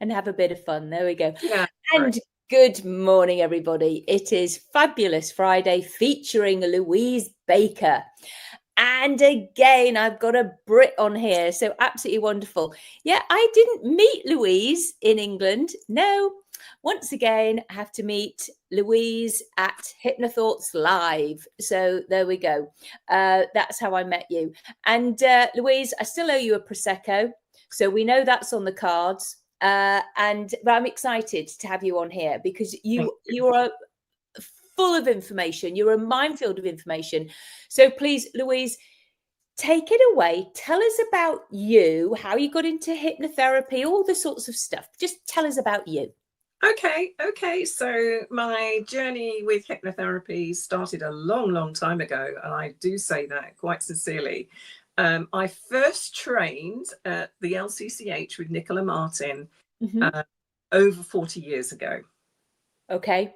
and have a bit of fun. There we go. Yeah. And good morning, everybody. It is Fabulous Friday featuring Louise Baker. And again, I've got a Brit on here, so absolutely wonderful. Yeah, I didn't meet Louise in England. No, once again, I have to meet Louise at Hypnothoughts Live. So there we go. That's how I met you. And Louise, I still owe you a Prosecco. So we know that's on the cards. But I'm excited to have you on here because you are full of information. You're a minefield of information. So please, Louise, take it away. Tell us about you, how you got into hypnotherapy, all the sorts of stuff. Just tell us about you. Okay. So my journey with hypnotherapy started a long time ago, and I do say that quite sincerely. I first trained at the LCCH with Nicola Martin over 40 years ago. Okay.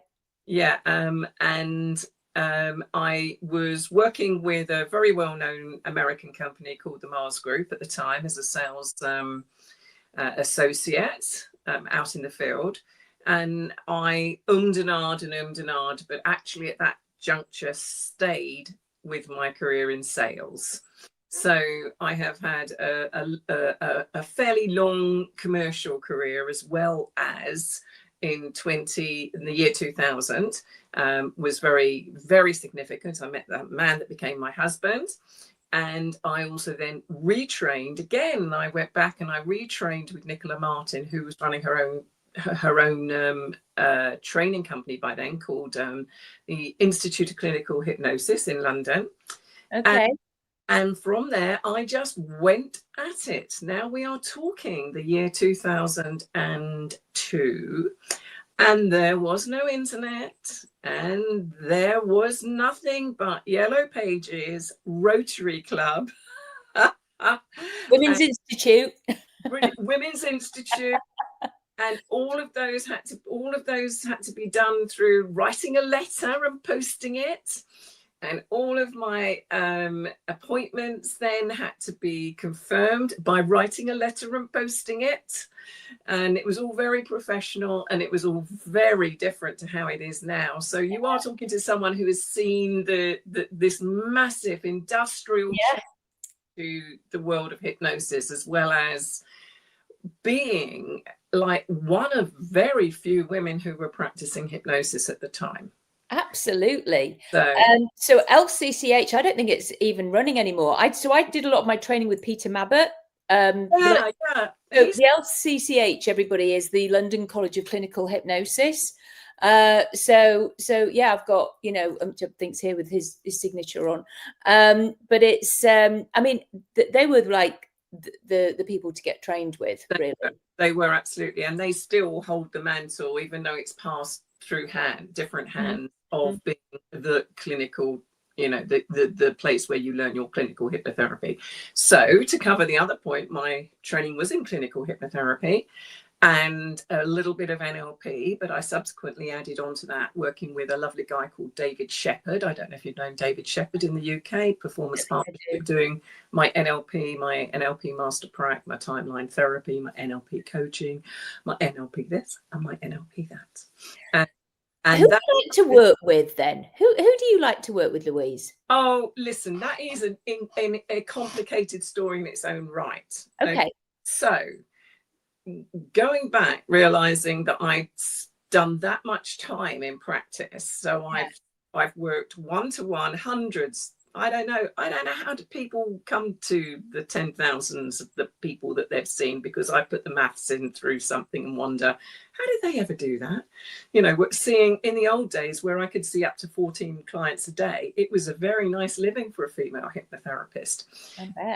Yeah, and I was working with a very well-known American company called the Mars Group at the time as a sales associate out in the field. And I ummed and ahed, but actually at that juncture stayed with my career in sales. So I have had a fairly long commercial career, as well as in the year 2000 was very significant. I met that man that became my husband. And I also then retrained again. I went back and I retrained with Nicola Martin, who was running her own training company by then, called the Institute of Clinical Hypnosis in London. Okay. And from there, I just went at it. Now we are talking the year 2002, and there was no internet, and there was nothing but Yellow Pages, Rotary Club, Women's Institute. Women's Institute. And all of those had to be done through writing a letter and posting it. And all of my appointments then had to be confirmed by writing a letter and posting it. And it was all very professional, and it was all very different to how it is now. So you are talking to someone who has seen this massive industrial change to the world of hypnosis, as well as being like one of very few women who were practicing hypnosis at the time. Absolutely. So LCCH, I don't think it's even running anymore. I did a lot of my training with Peter Mabbott. So the LCCH, everybody, is the London College of Clinical Hypnosis. So yeah, I've got, things here with his signature on. But it's I mean, they were like the people to get trained with, really. They were, absolutely, and they still hold the mantle, even though it's passed through different hands of being the clinical, the place where you learn your clinical hypnotherapy. So to cover the other point, my training was in clinical hypnotherapy and a little bit of NLP, but I subsequently added on to that working with a lovely guy called David Shepherd. I don't know if you've known David Shepherd in the UK, Performance Partnership, doing my NLP Master Prac, my timeline therapy, my NLP coaching, my NLP this and my NLP that. And who do you like to work with then? Who do you like to work with, Louise? Oh, listen, that is a complicated story in its own right. Okay. So going back, realizing that I'd done that much time in practice, so I've worked one-to-one, hundreds. I don't know how do people come to the 10,000s of the people that they've seen, because I put the maths in through something and wonder, how did they ever do that? Seeing in the old days where I could see up to 14 clients a day, it was a very nice living for a female hypnotherapist.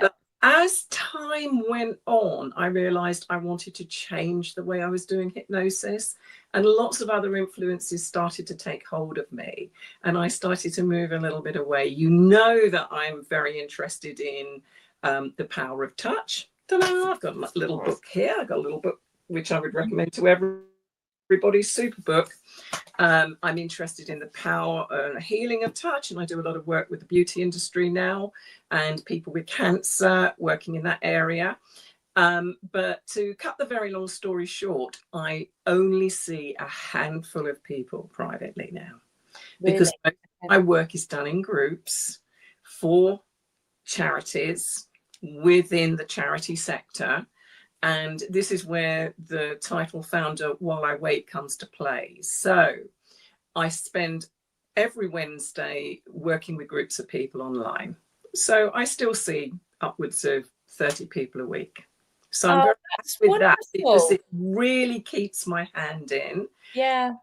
But as time went on, I realized I wanted to change the way I was doing hypnosis, and lots of other influences started to take hold of me, and I started to move a little bit away. You know that I'm very interested in the power of touch. I've got a little book here. I've got a little book which I would recommend to everybody's super book. I'm interested in the power and healing of touch, and I do a lot of work with the beauty industry now and people with cancer, working in that area. But to cut the very long story short, I only see a handful of people privately now, because my work is done in groups for charities within the charity sector. And this is where the title founder While I Wait comes to play. So I spend every Wednesday working with groups of people online. So I still see upwards of 30 people a week. So I'm very happy with that, because it really keeps my hand in. Yeah.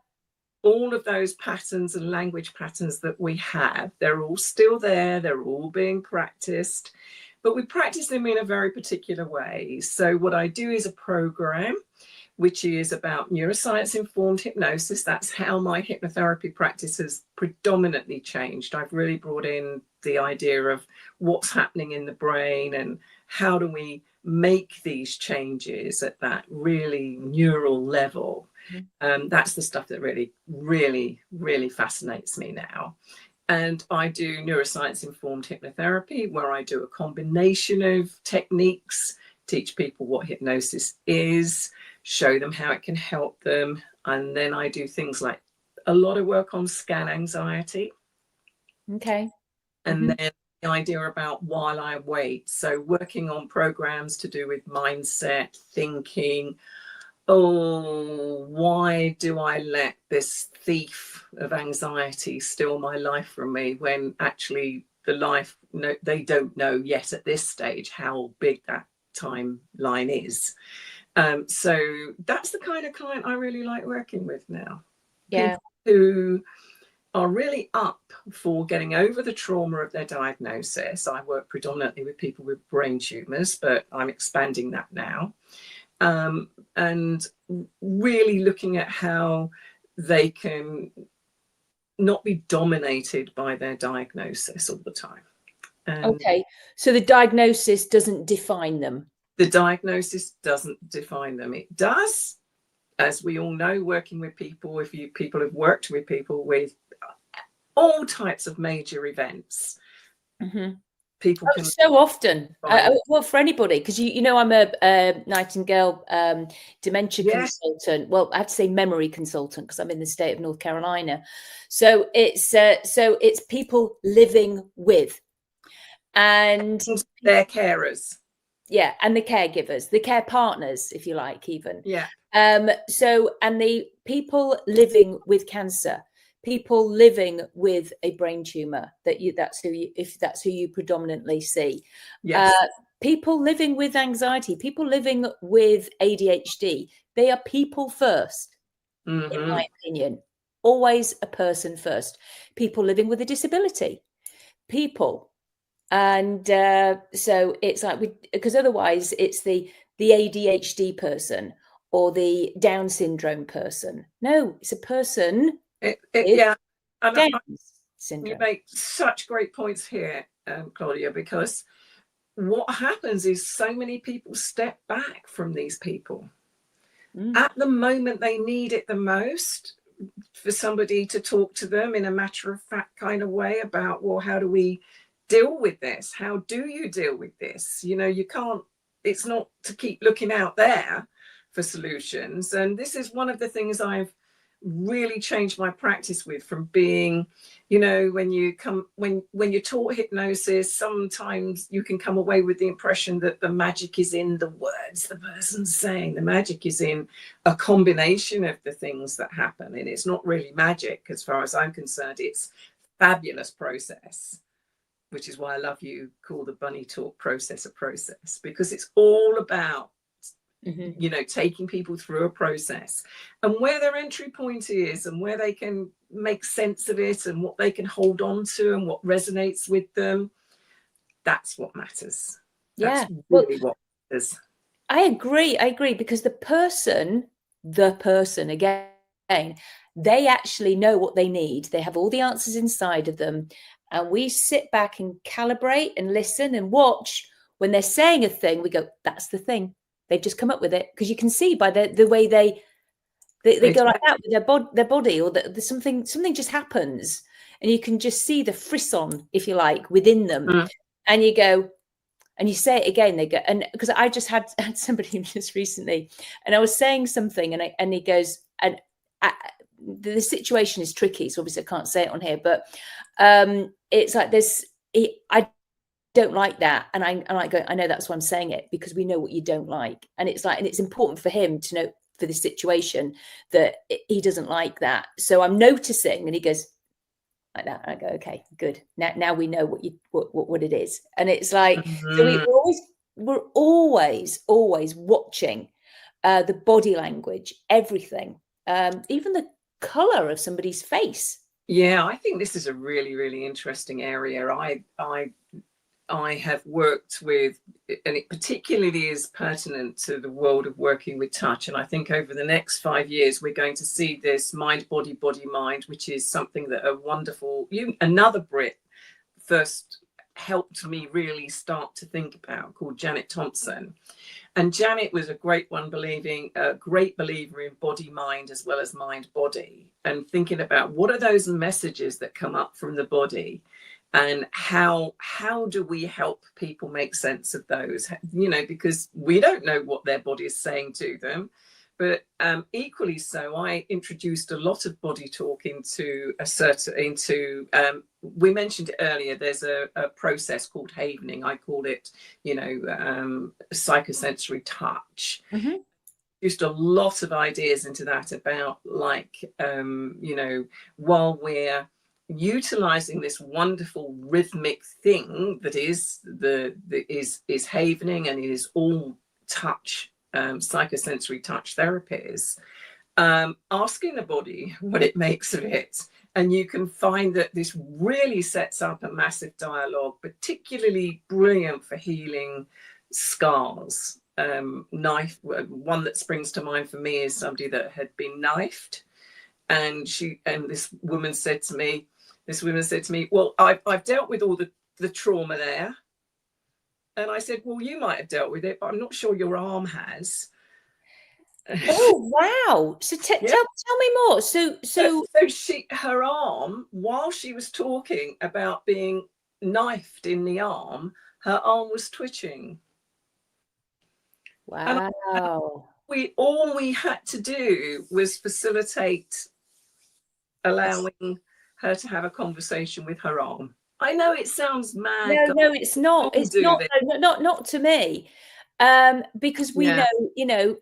All of those patterns and language patterns that we have, they're all still there. They're all being practiced, but we practice them in a very particular way. So what I do is a program which is about neuroscience-informed hypnosis. That's how my hypnotherapy practice has predominantly changed. I've really brought in the idea of what's happening in the brain and how do we make these changes at that really neural level. That's the stuff that really, really, really fascinates me now. And I do neuroscience-informed hypnotherapy, where I do a combination of techniques, teach people what hypnosis is, show them how it can help them. And then I do things like a lot of work on scan anxiety. Okay. And then the idea about While I Wait. So working on programs to do with mindset, thinking, oh, why do I let this thief of anxiety steal my life from me, when actually the life, no, they don't know yet at this stage how big that timeline is. So that's the kind of client I really like working with now. Yeah. People who are really up for getting over the trauma of their diagnosis. I work predominantly with people with brain tumours, but I'm expanding that now. And really looking at how they can not be dominated by their diagnosis all the time. Okay, so the diagnosis doesn't define them. The diagnosis doesn't define them. It does, as we all know, working with people, if you people have worked with people with all types of major events, people can so often, well, for anybody, because you know I'm a Nightingale dementia consultant. Well, I have to say memory consultant, because I'm in the state of North Carolina. So it's people living with, and their carers. Yeah, and the caregivers, the care partners, if you like, even. Yeah. So, and the people living with cancer, people living with a brain tumor, that's who you predominantly see. Yes. People living with anxiety, people living with ADHD, they are people first, in my opinion. Always a person first. People living with a disability, people. And so it's like, because otherwise it's the ADHD person or the Down syndrome person. No, it's a person. Yeah. And Down syndrome. You make such great points here, Claudia, because what happens is so many people step back from these people at the moment they need it the most, for somebody to talk to them in a matter of fact kind of way about, well, how do we deal with this? How do you deal with this? You know, you can't, it's not to keep looking out there for solutions. And this is one of the things I've really changed my practice with, from being, you know, when you're taught hypnosis, sometimes you can come away with the impression that the magic is in the words the person's saying. The magic is in a combination of the things that happen, and it's not really magic as far as I'm concerned. It's fabulous process, which is why I love you call the bunny talk process a process, because it's all about you know, taking people through a process and where their entry point is and where they can make sense of it and what they can hold on to and what resonates with them. That's what matters. That's really what matters. I agree, because the person again, they actually know what they need. They have all the answers inside of them, and we sit back and calibrate and listen and watch. When they're saying a thing, we go, that's the thing. They've just come up with it, because you can see by the way they go like that with their body, or something just happens, and you can just see the frisson, if you like, within them, and you go, and you say it again, they go, and because I just had somebody just recently, and I was saying something, and he goes, and the situation is tricky, so obviously I can't say it on here, but it's like this, I don't like that, and I go, I know, that's why I'm saying it, because we know what you don't like, and it's like, and it's important for him to know, for this situation, that he doesn't like that. So I'm noticing, and he goes like that. I go, okay, good. Now we know what it is. And it's like, so we're always watching the body language, everything, even the color of somebody's face. Yeah, I think this is a really, really interesting area. I have worked with, and it particularly is pertinent to the world of working with touch. And I think over the next 5 years, we're going to see this mind, body, body, mind, which is something that a wonderful, another Brit first helped me really start to think about, called Janet Thompson. And Janet was a great believer in body, mind, as well as mind, body, and thinking about what are those messages that come up from the body. And how do we help people make sense of those? Because we don't know what their body is saying to them. But equally so, I introduced a lot of body talk into we mentioned it earlier, there's a process called havening. I call it, psychosensory touch. Mm-hmm. Used a lot of ideas into that about while we're utilizing this wonderful rhythmic thing that is is havening, and it is all touch, psychosensory touch therapies, asking the body what it makes of it. And you can find that this really sets up a massive dialogue, particularly brilliant for healing scars. One that springs to mind for me is somebody that had been knifed, and this woman said to me, well, I've dealt with all the trauma there. And I said, well, you might have dealt with it, but I'm not sure your arm has. Oh, wow. So tell me more. So her arm, while she was talking about being knifed in the arm, her arm was twitching. Wow. All we had to do was facilitate allowing her to have a conversation with her arm. I know it sounds mad. No, it's not. It's not. Not to me. Because we know,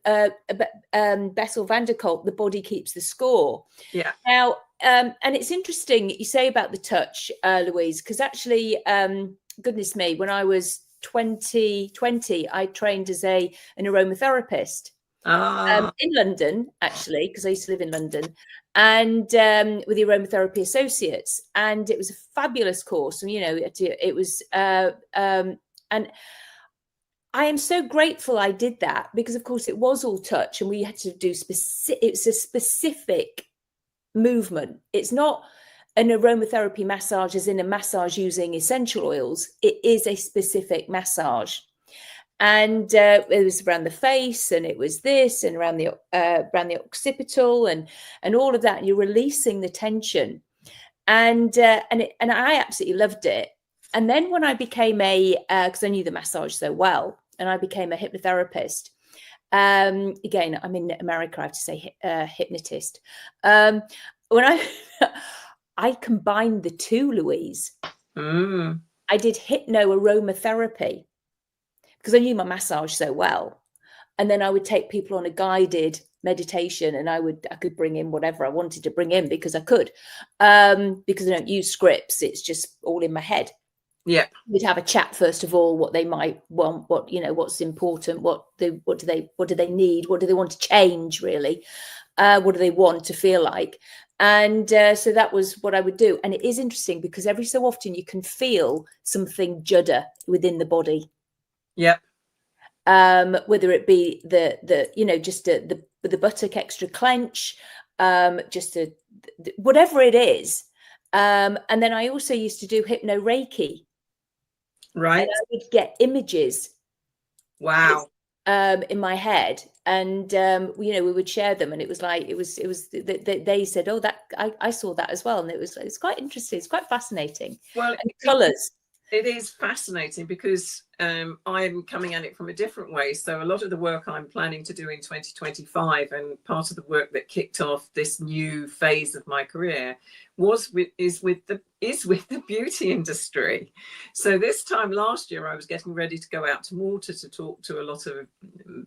Bessel van der Kolk, the body keeps the score. Yeah. Now, and it's interesting you say about the touch, Louise, because actually, goodness me, when I was 20, I trained as an aromatherapist in London, actually, because I used to live in London, and with the Aromatherapy Associates, and it was a fabulous course, and it was, and I am so grateful I did that, because of course it was all touch, and we had to do it's a specific movement. It's not an aromatherapy massage as in a massage using essential oils. It is a specific massage. And it was around the face, and it was this, and around the occipital, and all of that. And you're releasing the tension, and I absolutely loved it. And then when I became because I knew the massage so well, and I became a hypnotherapist. Again, I'm in America, I have to say hypnotist. When I combined the two, Louise. I did hypno-aromatherapy, because I knew my massage so well. And then I would take people on a guided meditation, and I could bring in whatever I wanted to bring in, because I could, because I don't use scripts. It's just all in my head. Yeah. We'd have a chat first of all, what they might want, what's important, what do they need, what do they want to change, really, what do they want to feel like. And so that was what I would do. And it is interesting, because every so often you can feel something judder within the body. Yeah. Whether it be just the buttock extra clench, whatever it is. And then I also used to do hypno Reiki. Right. And I would get images. Wow. In my head, and we would share them, and it was they said, oh, that I saw that as well, and it's quite interesting, it's quite fascinating. Well, and the colors, it is fascinating, because I'm coming at it from a different way. So a lot of the work I'm planning to do in 2025, and part of the work that kicked off this new phase of my career, is with the beauty industry. So this time last year, I was getting ready to go out to Malta to talk to a lot of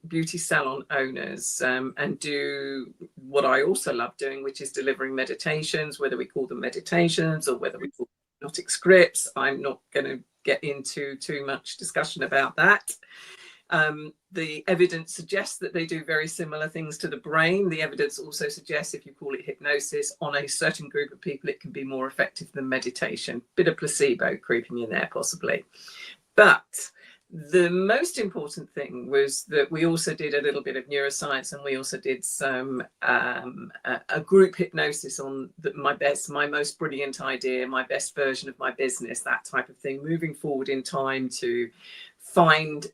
beauty salon owners, and do what I also love doing, which is delivering meditations, whether we call them meditations or whether we call them hypnotic scripts. I'm not going to get into too much discussion about that. The evidence suggests that they do very similar things to the brain. The evidence also suggests if you call it hypnosis on a certain group of people, it can be more effective than meditation. Bit of placebo creeping in there possibly. But the most important thing was that we also did a little bit of neuroscience, and we also did some a group hypnosis on my most brilliant idea, my best version of my business, that type of thing, moving forward in time to find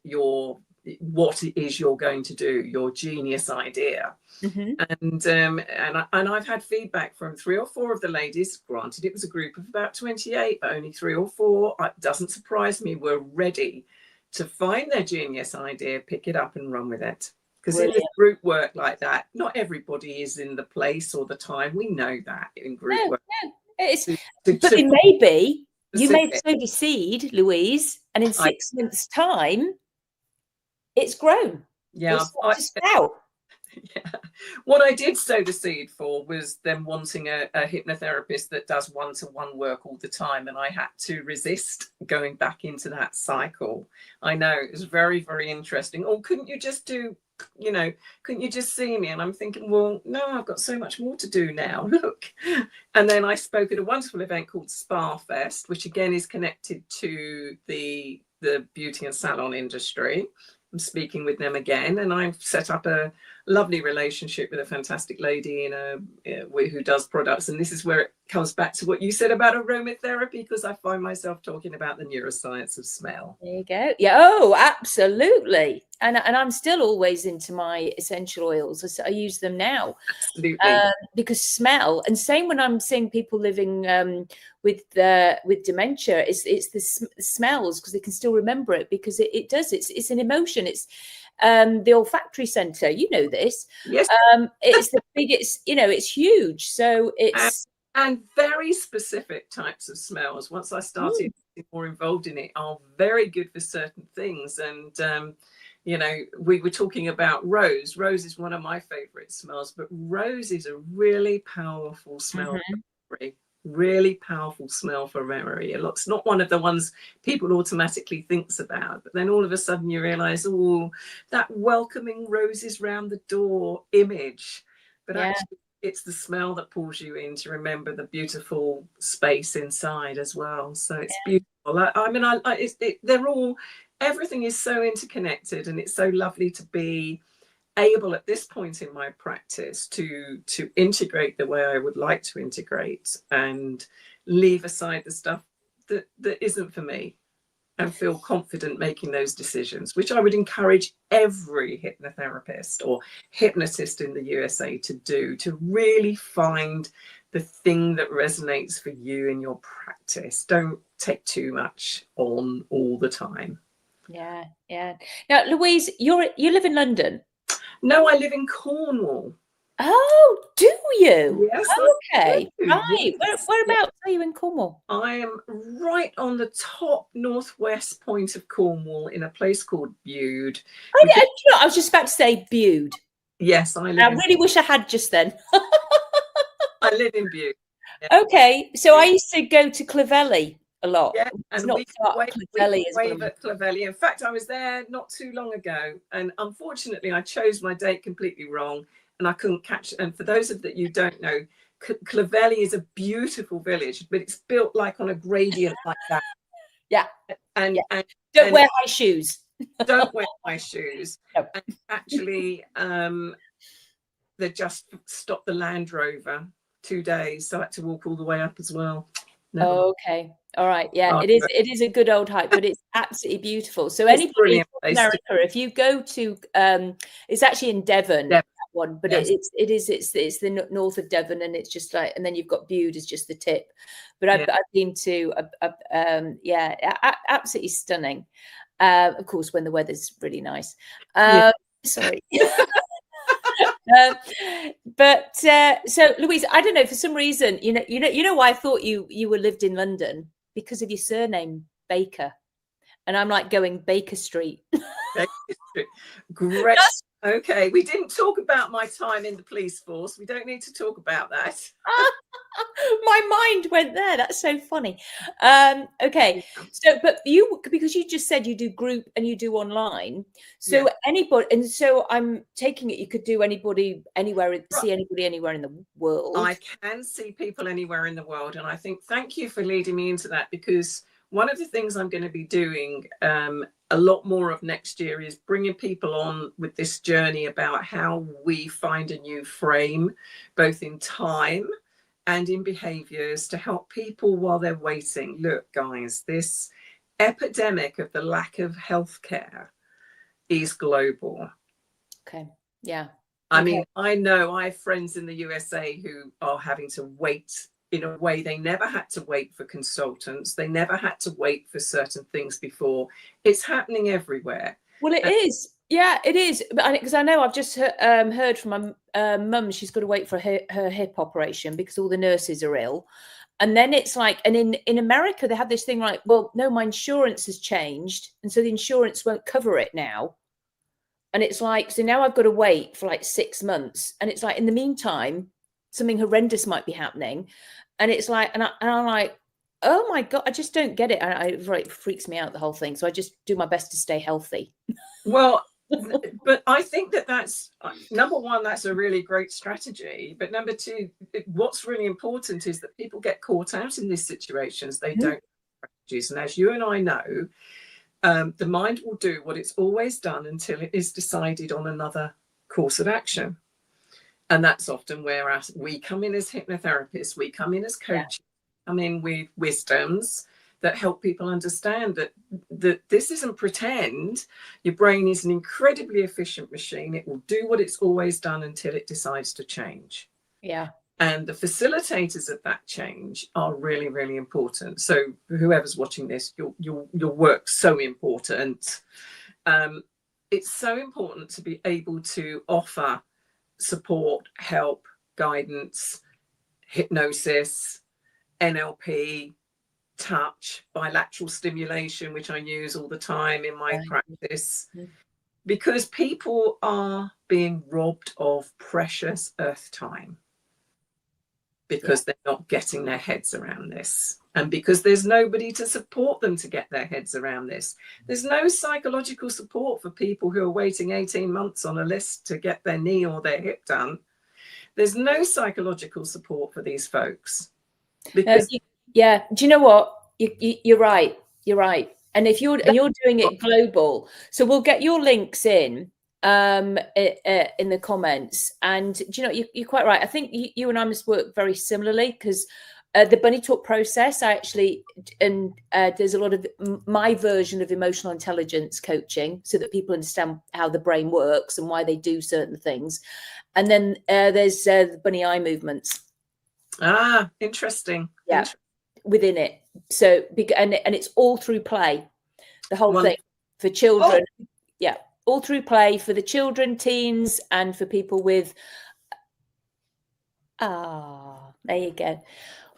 what it is you're going to do, your genius idea. And I've had feedback from 3 or 4 of the ladies. Granted, it was a group of about 28, but only 3 or 4. It doesn't surprise me, were ready to find their genius idea, pick it up and run with it. Because in group work like that, not everybody is in the place or the time. We know that in group work. But it may be. You may sow the seed, Louise, and in 6 months' time, it's grown. Yeah. Yeah. What I did sow the seed for was them wanting a hypnotherapist that does one-to-one work all the time, and I had to resist going back into that cycle. I know it was very, very interesting. Oh, couldn't you just do, couldn't you just see me? And I'm thinking, well, no, I've got so much more to do now. Look. And then I spoke at a wonderful event called Spa Fest, which again is connected to the beauty and salon industry. I'm speaking with them again, and I've set up a lovely relationship with a fantastic lady who does products. And this is where it comes back to what you said about aromatherapy, because I find myself talking about the neuroscience of smell. There you go. Yeah. Oh, absolutely. And I'm still always into my essential oils. I use them now. Absolutely. Because smell, and same when I'm seeing people living with dementia, it's the smells, because they can still remember it, because it does. It's an emotion. It's the olfactory center. You know this. Yes. It's the biggest. It's huge. So it's and very specific types of smells. Once I started getting more involved in it, are very good for certain things. And we were talking about rose. Rose is one of my favorite smells, but rose is a really powerful smell for memory. Really powerful smell for memory. It's not one of the ones people automatically thinks about, but then all of a sudden you realize, oh, that welcoming roses round the door image. But actually, it's the smell that pulls you in to remember the beautiful space inside as well. So it's beautiful. Everything is so interconnected, and it's so lovely to be able at this point in my practice to integrate the way I would like to integrate, and leave aside the stuff that isn't for me, and feel confident making those decisions, which I would encourage every hypnotherapist or hypnotist in the USA to do, to really find the thing that resonates for you in your practice. Don't take too much on all the time. Yeah. Now, Louise, you live in London? No, I live in Cornwall. Oh, do you? Yes. Okay. Right. Yes. Whereabouts are you in Cornwall? I am right on the top northwest point of Cornwall, in a place called Bude. I was just about to say Bude. Yes, I really wish I had just then. I live in Bude. Yeah. Okay. So I used to go to Clovelly a lot. Yeah, and we wave at Clovelly. In fact, I was there not too long ago, and unfortunately I chose my date completely wrong, and I couldn't catch. And for those of that you don't know, Clovelly is a beautiful village, but it's built like on a gradient like that. Yeah. And don't wear high shoes. Don't wear high shoes. No. And actually, they just stopped the Land Rover 2 days, so I had to walk all the way up as well. No. Okay. All right. Yeah, it is a good old hike, but it's absolutely beautiful. So anybody in America, if you go to it's actually in Devon, that one, but it's the north of Devon, and it's just like, and then you've got Bude as just the tip. But I've been to absolutely stunning. Of course, when the weather's really nice. Yeah. Sorry. But so Louise, I don't know, for some reason, you know why I thought you were lived in London? Because of your surname, Baker. And I'm like going Baker Street. Great. Okay, we didn't talk about my time in the police force. We don't need to talk about that. My mind went there. That's so funny. Okay, so but you, because you just said you do group and you do online, so anybody, and so I'm taking it you could do anybody anywhere, see anybody anywhere in the world. I can see people anywhere in the world, and I think thank you for leading me into that, because one of the things I'm going to be doing a lot more of next year is bringing people on with this journey about how we find a new frame, both in time and in behaviors, to help people while they're waiting. Look, guys, this epidemic of the lack of healthcare is global. Okay. Yeah. I mean, I know I have friends in the USA who are having to wait in a way they never had to wait for consultants. They never had to wait for certain things before. It's happening everywhere. Well, it is. Yeah, it is. But because I know I've just heard from my mum, she's got to wait for her hip operation because all the nurses are ill. And then it's like, and in America, they have this thing like, well, no, my insurance has changed. And so the insurance won't cover it now. And it's like, so now I've got to wait for like 6 months. And it's like, in the meantime, something horrendous might be happening. And it's like, and I'm like, oh my God, I just don't get it. It freaks me out, the whole thing. So I just do my best to stay healthy. Well, but I think that's number one, that's a really great strategy. But number two, what's really important is that people get caught out in these situations. They don't have strategies. And as you and I know, the mind will do what it's always done until it is decided on another course of action. And that's often where we come in as hypnotherapists, we come in as coaches, come in with wisdoms that help people understand that this isn't pretend. Your brain is an incredibly efficient machine. It will do what it's always done until it decides to change. Yeah. And the facilitators of that change are really, really important. So whoever's watching this, your work's so important. It's so important to be able to offer support, help, guidance, hypnosis, NLP, touch, bilateral stimulation, which I use all the time in my practice, because people are being robbed of precious earth time because they're not getting their heads around this, and because there's nobody to support them to get their heads around this. There's no psychological support for people who are waiting 18 months on a list to get their knee or their hip done. There's no psychological support for these folks. Because do you know what? You're right. You're right. And if you're doing it global, so we'll get your links in the comments. And do you know, you're quite right. I think you and I must work very similarly, because the bunny talk process, I actually, and there's a lot of my version of emotional intelligence coaching, so that people understand how the brain works and why they do certain things. And then there's the bunny eye movements. Ah, interesting. Yeah, within it. So, and it's all through play, the whole thing for children. Yeah, all through play for the children, teens, and for people with. There you go.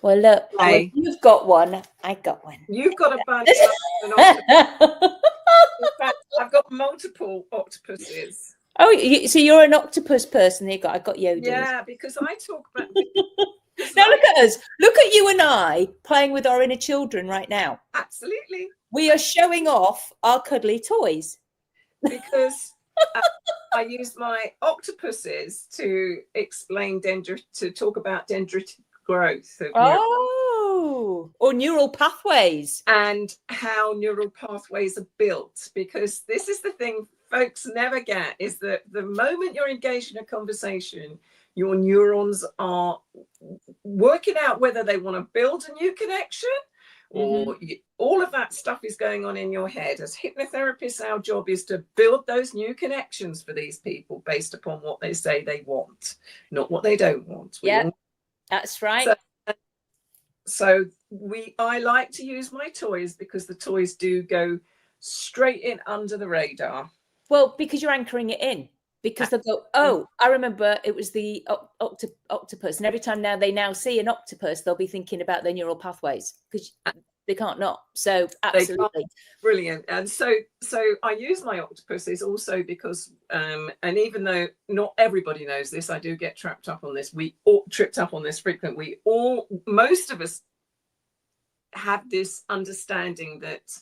Well, look, you've got one. I got one. You've got a bunny. In fact, I've got multiple octopuses. Oh, so you're an octopus person. I got Yoda. Yeah, because I talk about. Now look at us. Look at you and I playing with our inner children right now. Absolutely. We are showing off our cuddly toys. Because I use my octopuses to explain to talk about dendritic growth. Or neural pathways. And how neural pathways are built. Because this is the thing folks never get, is that the moment you're engaged in a conversation, your neurons are working out whether they want to build a new connection, or all of that stuff is going on in your head. As hypnotherapists, our job is to build those new connections for these people based upon what they say they want, not what they don't want. That's right. So I like to use my toys, because the toys do go straight in under the radar. Well, because you're anchoring it in. Because they'll go, oh, I remember it was the octopus. And every time now they see an octopus, they'll be thinking about their neural pathways because they can't not. So absolutely. Brilliant. And so I use my octopuses also because, and even though not everybody knows this, I do get tripped up on this. We all tripped up on this frequently. Most of us have this understanding that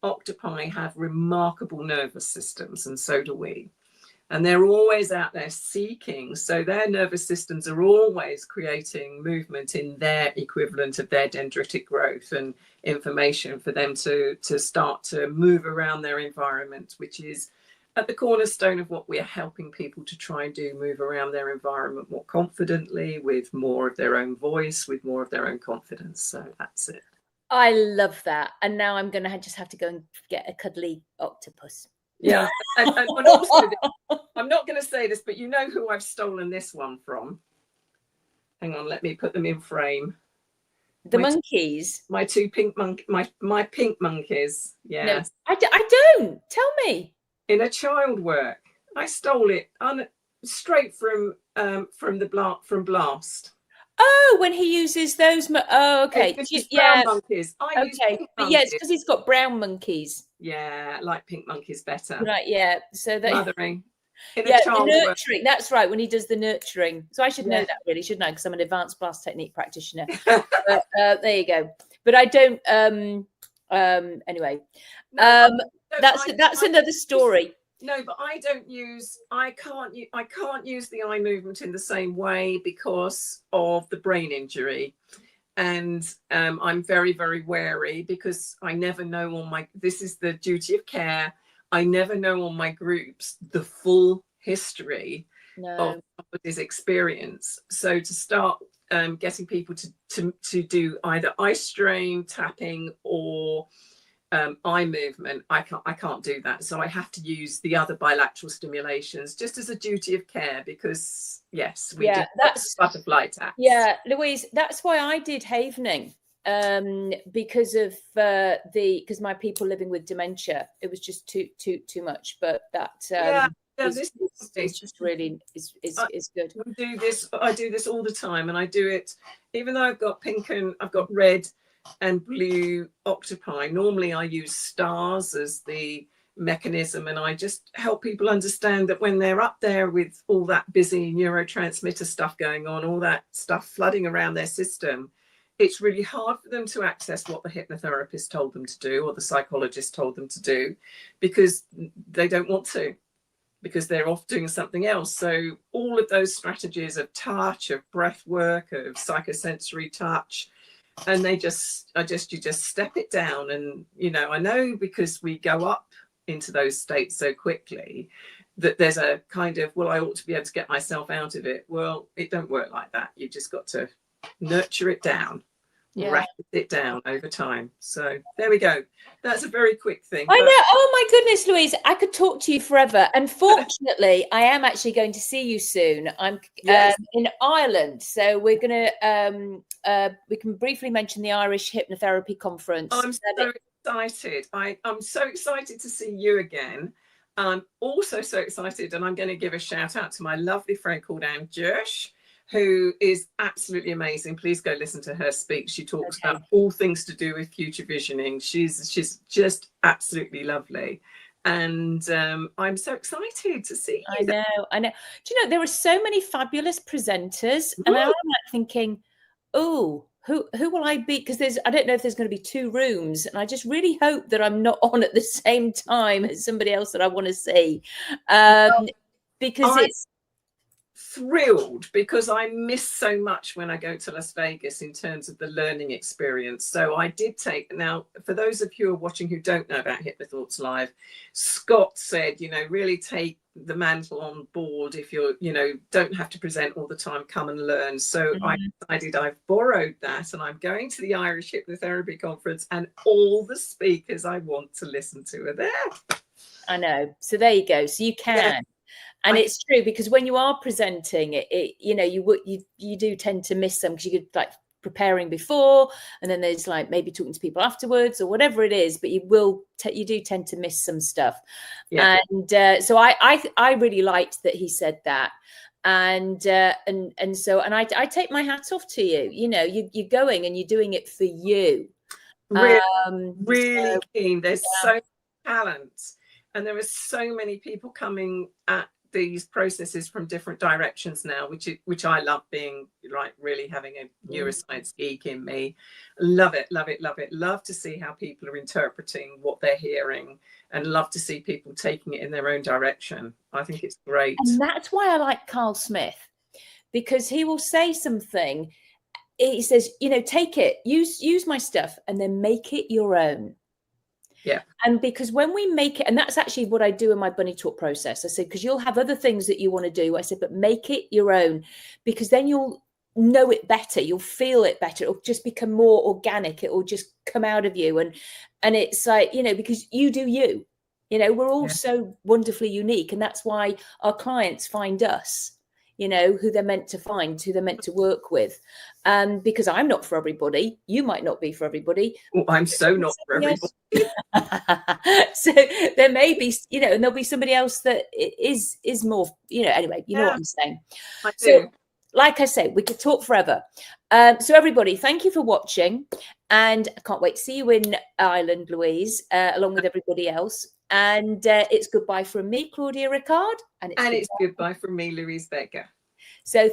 octopi have remarkable nervous systems, and so do we. And they're always out there seeking. So their nervous systems are always creating movement in their equivalent of their dendritic growth and information for them to start to move around their environment, which is at the cornerstone of what we are helping people to try and do, move around their environment more confidently, with more of their own voice, with more of their own confidence. So that's it. I love that. And now I'm going to just have to go and get a cuddly octopus. Yeah, and also, I'm not going to say this, but you know who I've stolen this one from? Hang on, let me put them in frame. The monkeys? My two pink my pink monkeys. Yeah. No, I don't. Tell me. In a child work, I stole it straight from Blast. Oh, when he uses those. Oh, okay. Brown monkeys. Okay, but yeah, it's because he's got brown monkeys. Yeah, I like pink monkeys better. Right. Yeah. So that mothering. The nurturing. That's right. When he does the nurturing. So I should know that, really, shouldn't I? Because I'm an advanced Blast technique practitioner. But, there you go. But I don't. Anyway, that's another story. No, but I can't use the eye movement in the same way because of the brain injury. And I'm very, very wary because I never know this is the duty of care. I never know on my groups the full history of somebody's experience. So to start getting people to do either eye strain, tapping, or eye movement, I can't do that. So I have to use the other bilateral stimulations just as a duty of care because yes, that's butterfly taps. Yeah, Louise, that's why I did Havening. Because of because my people living with dementia, it was just too much. But that it's just really is good. I do this all the time, and I do it even though I've got pink and I've got red and blue octopi. Normally I use stars as the mechanism, and I just help people understand that when they're up there with all that busy neurotransmitter stuff going on, all that stuff flooding around their system, it's really hard for them to access what the hypnotherapist told them to do or the psychologist told them to do because they don't want to, because they're off doing something else. So all of those strategies of touch, of breath work, of psychosensory touch, and you just step it down. And I know because we go up into those states so quickly that there's a kind of, well, I ought to be able to get myself out of it. Well, it don't work like that. You just got to nurture it down, ratchet it down over time. So there we go. That's a very quick thing. I know. Oh my goodness, Louise, I could talk to you forever. Unfortunately, I am actually going to see you soon. I'm in Ireland, so we're gonna we can briefly mention the Irish Hypnotherapy Conference. I'm so excited. I'm so excited to see you again. I'm also so excited, and I'm going to give a shout out to my lovely friend called Anne Jersh, who is absolutely amazing. Please go listen to her speak. She talks about all things to do with future visioning. She's just absolutely lovely. And I'm so excited to see you. I know. Do you know, there are so many fabulous presenters, and I'm like thinking, oh, who will I be? Because I don't know if there's going to be two rooms, and I just really hope that I'm not on at the same time as somebody else that I want to see. Because it's thrilled, because I miss so much when I go to Las Vegas in terms of the learning experience. So I did take, now for those of you who are watching who don't know about Hypnothoughts Live, Scott said, really take the mantle on board. If you're, don't have to present all the time, come and learn. So I decided I've borrowed that, and I'm going to the Irish Hypnotherapy Conference, and all the speakers I want to listen to are there. I know. So there you go. So you can. Yeah. And it's true, because when you are presenting it, you do tend to miss them, because you could preparing before, and then there's like maybe talking to people afterwards or whatever it is, but you do tend to miss some stuff. Yeah. And so I really liked that he said that. And so I take my hat off to you. You know, you're going and you're doing it for you. Really keen. There's so much talent, and there are so many people coming at these processes from different directions now, which I love, being like really having a neuroscience geek in me. Love it, love it, love it. Love to see how people are interpreting what they're hearing, and love to see people taking it in their own direction. I think it's great. And that's why I like Carl Smith, because he will say something. He says, you know, take it, use my stuff, and then make it your own. Yeah. And because when we make it, and that's actually what I do in my bunny talk process, I said, because you'll have other things that you want to do. I said, but make it your own, because then you'll know it better. You'll feel it better. It'll just become more organic. It will just come out of you. And it's like, you know, because you do you, you know, we're all so wonderfully unique. And that's why our clients find us, you know, who they're meant to find, who they're meant to work with. Because I'm not for everybody. You might not be for everybody. Well, I'm so not for everybody. So there may be, you know, and there'll be somebody else that is more, you know, anyway, you know what I'm saying. So like I say, we could talk forever. So everybody, thank you for watching. And I can't wait to see you in Ireland, Louise, along with everybody else. And it's goodbye from me, Claudia Rickard. And it's goodbye from me, Louise Baker. So